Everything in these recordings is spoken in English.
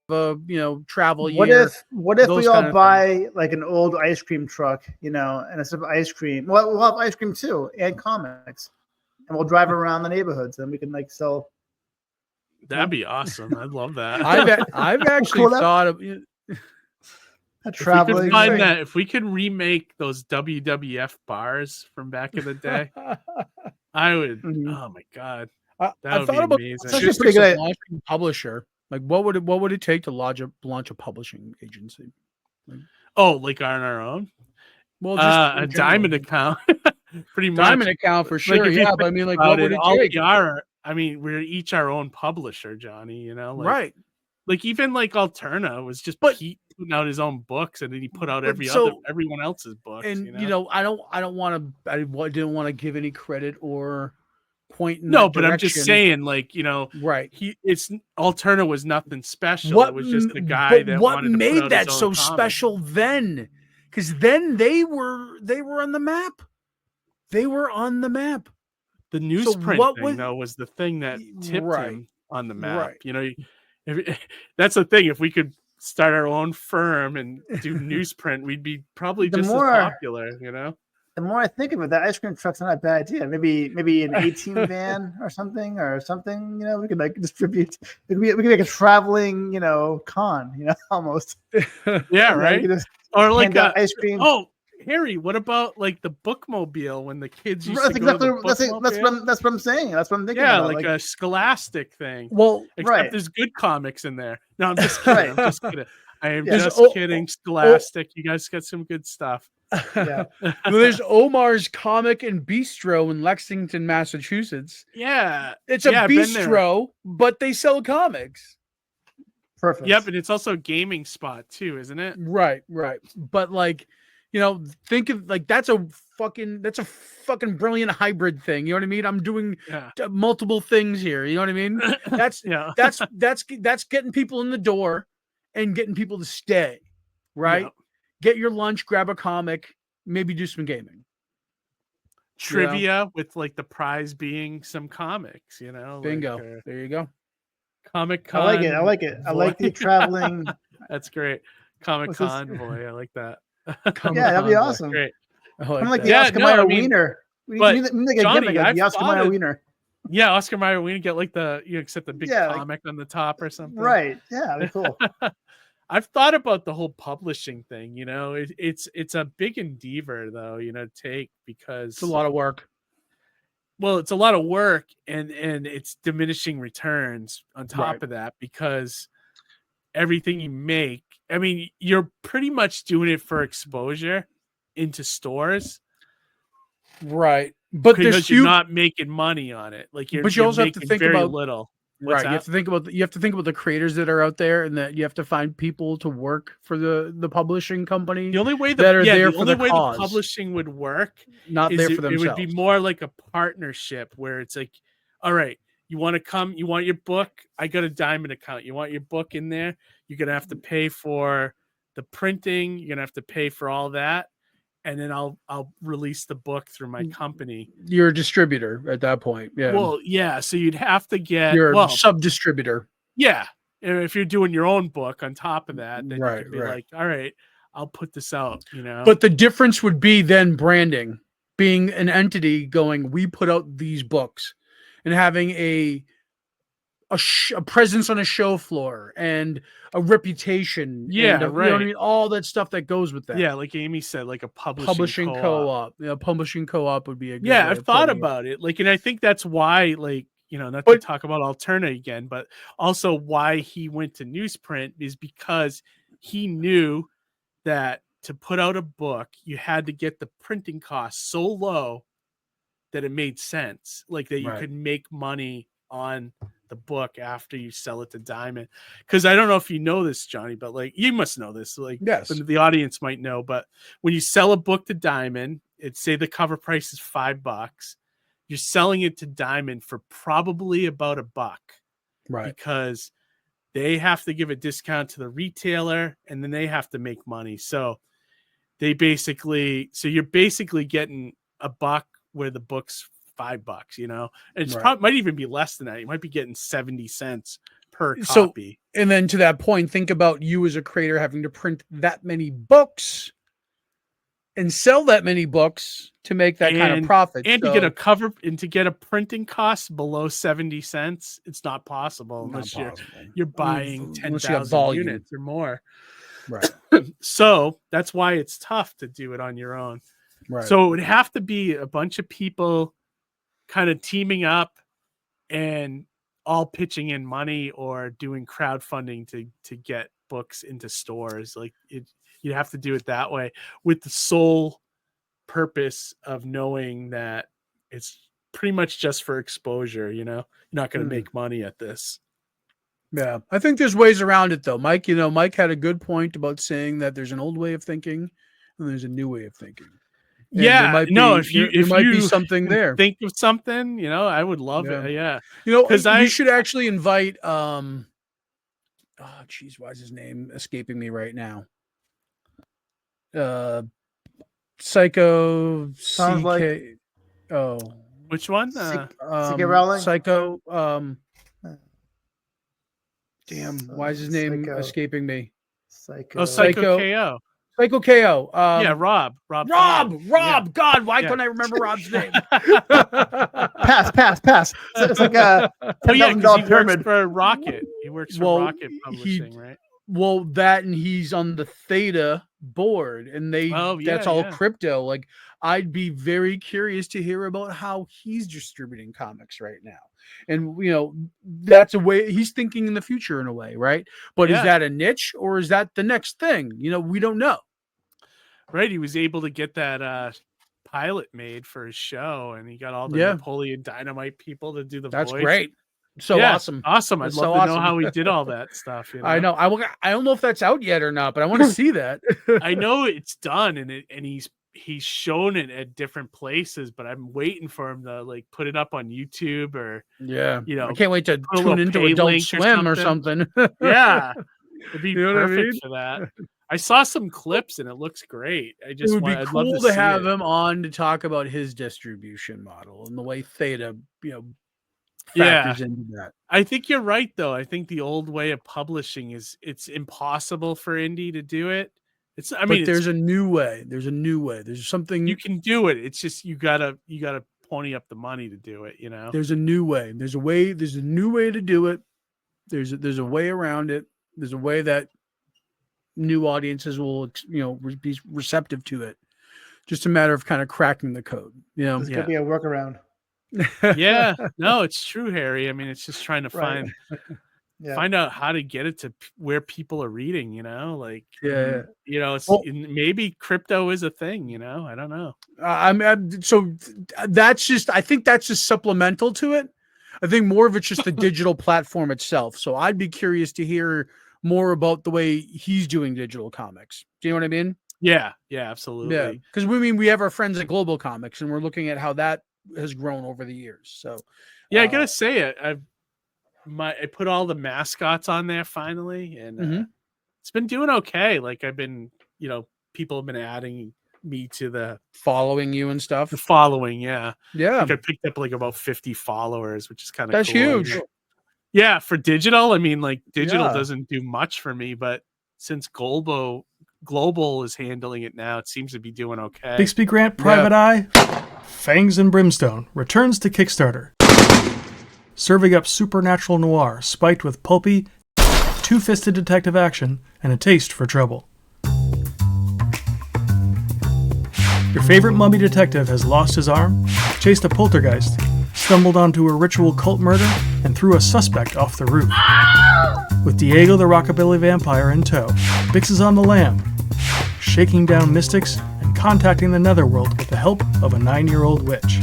a travel What year. if those we all kind of buy like an old ice cream truck, and instead of ice cream, well, we'll have ice cream too and comics, and we'll drive around the neighborhoods, and we can like sell. That'd be awesome. I'd love that. I've actually Cool, thought of. Traveling. If we could find that, if we could remake those WWF bars from back in the day, I would. Oh my god, I thought about amazing. just like launching a publisher. Like, what would it take to launch a publishing agency? Like on our own? Well, just a diamond account, pretty much. Diamond account for sure. Like, but I mean, like, what would it take? We're each our own publisher, Johnny. Right. Like even like Alterna was just Pete putting out his own books, and then he put out everyone else's books. And I didn't want to give any credit or point. But I'm just saying, like, right. Alterna was nothing special. It was just the guy that what wanted to made put out that his so own comic. special then? Because then they were on the map. They were on the map. The newsprint thing, though, was the thing that tipped him on the map. Right. That's the thing. If we could start our own firm and do newsprint, we'd be probably just as popular. The more I think of it, that ice cream truck's not a bad idea. Maybe an 18 van or something. We could like distribute. We could make a traveling, con. Almost. Yeah, right. Or like ice cream. Oh, Harry, what about like the bookmobile when the kids used to go go that's what I'm saying. That's what I'm thinking. Yeah, about. like a Scholastic thing. Well, except there's good comics in there. No, I'm just kidding. I'm just kidding. I am just kidding. Scholastic, you guys got some good stuff. Yeah. There's Omar's Comic and Bistro in Lexington, Massachusetts. Yeah, it's a bistro, but they sell comics. Perfect. Yep, and it's also a gaming spot too, isn't it? Right. But like, think of like that's a fucking brilliant hybrid thing. You know what I mean? I'm doing multiple things here. You know what I mean? That's that's getting people in the door and getting people to stay. Right. Yeah. Get your lunch, grab a comic, maybe do some gaming. Trivia with like the prize being some comics. Bingo. Like, there you go. Comic-Con. I like it. I like the traveling. That's great. Comic-Con boy. I like that. That'd be awesome. Great. I'm like the Oscar Mayer wiener. We need like Johnny, the Oscar Mayer wiener. Yeah, Oscar Mayer wiener. Get like except the big comic on the top or something. Right. Yeah, that'd be cool. I've thought about the whole publishing thing. It's a big endeavor though. Take because it's a lot of work. Well, it's a lot of work and it's diminishing returns on top of that because everything you make, I mean, you're pretty much doing it for exposure into stores. Right. But because you're not making money on it. Like you also have to think about little. Right. You have to think about the creators that are out there, and that you have to find people to work for the publishing company. The only way the publishing would work, not there for themselves. It would be more like a partnership where it's like, all right, you want to come, you want your book, I got a diamond account. You want your book in there, you're gonna have to pay for the printing, you're gonna have to pay for all that. And then I'll release the book through my company. You're a distributor at that point. Yeah. Well, yeah. So you'd have to get a sub distributor. Yeah. And if you're doing your own book on top of that, then you could be like, all right, I'll put this out, But the difference would be then branding, being an entity going, we put out these books, and having a presence on a show floor and a reputation. Yeah, and right. You know what I mean? All that stuff that goes with that. Yeah, like Amy said, like a publishing co-op. Publishing co-op would be a good way I've thought about it. Like, and I think that's why, like, not to talk about Alterna again, but also why he went to newsprint is because he knew that to put out a book, you had to get the printing costs so low that it made sense. Like that you could make money on the book after you sell it to Diamond. Because I don't know if you know this, Johnny, but like you must know this. Like, yes, the audience might know. But when you sell a book to Diamond, it's say the cover price is $5. You're selling it to Diamond for probably about $1, right? Because they have to give a discount to the retailer, and then they have to make money. So you're basically getting $1 where the book's $5, and it's probably might even be less than that. You might be getting 70 cents per copy. And then to that point, think about you as a creator having to print that many books and sell that many books to make that kind of profit. And to get a cover and to get a printing cost below 70 cents, it's not possible unless you're buying 10,000 units or more. Right. So that's why it's tough to do it on your own. Right. So it would have to be a bunch of people kind of teaming up and all pitching in money or doing crowdfunding to get books into stores. Like you have to do it that way with the sole purpose of knowing that it's pretty much just for exposure. You're not going to make money at this. Yeah. I think there's ways around it though. Mike had a good point about saying that there's an old way of thinking and there's a new way of thinking. And if you might be something there. Think of something, I would love it. Yeah. Because we should actually invite why is his name escaping me right now? Psycho Sounds CK. Which one? Rowling? Psycho. Damn, why is his name escaping me? Psycho KO. Psycho KO. Rob. Yeah. God, why couldn't I remember Rob's name? Pass. So it's like a $10,000 pyramid for Rocket. He works for Rocket Publishing, right? Well, that and he's on the Theta board, and that's all crypto. Like, I'd be very curious to hear about how he's distributing comics right now. And that's a way he's thinking in the future in a way, right? But is that a niche or is that the next thing? We don't know. Right. He was able to get that pilot made for his show, and he got all the Napoleon Dynamite people to do the voice. That's great. So awesome. Awesome. I'd love to know how he did all that stuff. I know. I don't know if that's out yet or not, but I want to see that. I know it's done, and he's shown it at different places, but I'm waiting for him to put it up on YouTube or I can't wait to tune into Adult Swim or something. Yeah, it'd be perfect for that. I saw some clips and it looks great. It would be cool to have him on to talk about his distribution model and the way Theta, factors into that. I think you're right, though. I think the old way of publishing it's impossible for indie to do it. There's a new way. There's something you can do it. It's just you gotta pony up the money to do it. There's a new way. There's a new way to do it. There's a way around it. There's a way that new audiences will be receptive to it. Just a matter of kind of cracking the code. There's gonna be a workaround. Yeah, no, it's true, Harry. It's just trying to find out how to get it to where people are reading, maybe crypto is a thing, I don't know. So I think that's just supplemental to it. I think more of it's just the digital platform itself. So I'd be curious to hear more about the way he's doing digital comics. Do you know what I mean? Yeah, absolutely. Yeah, because we have our friends at Global Comics, and we're looking at how that has grown over the years. So I gotta say it. I put all the mascots on there finally, and it's been doing okay. I've been, people have been adding me to the following you and stuff. The following, yeah. I picked up about 50 followers, which is kind of that's cool. Huge. Yeah, for digital, digital doesn't do much for me, but since Global is handling it now, it seems to be doing okay. Bixby Grant Private Eye, Fangs and Brimstone returns to Kickstarter. Serving up supernatural noir spiked with pulpy, two-fisted detective action and a taste for trouble. Your favorite mummy detective has lost his arm, chased a poltergeist, stumbled onto a ritual cult murder, and threw a suspect off the roof. With Diego the Rockabilly Vampire in tow, Bix is on the lam, shaking down mystics and contacting the netherworld with the help of a 9-year-old witch.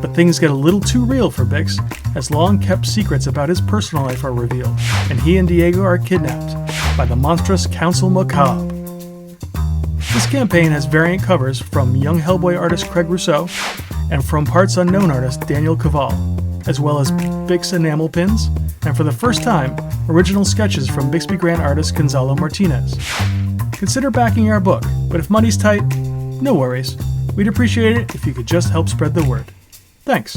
But things get a little too real for Bix, as long-kept secrets about his personal life are revealed, and he and Diego are kidnapped by the monstrous Council Macabre. This campaign has variant covers from young Hellboy artist Craig Rousseau and from Parts Unknown artist Daniel Caval, as well as Bix enamel pins, and for the first time, original sketches from Bixby Grant artist Gonzalo Martinez. Consider backing our book, but if money's tight, no worries. We'd appreciate it if you could just help spread the word. Thanks.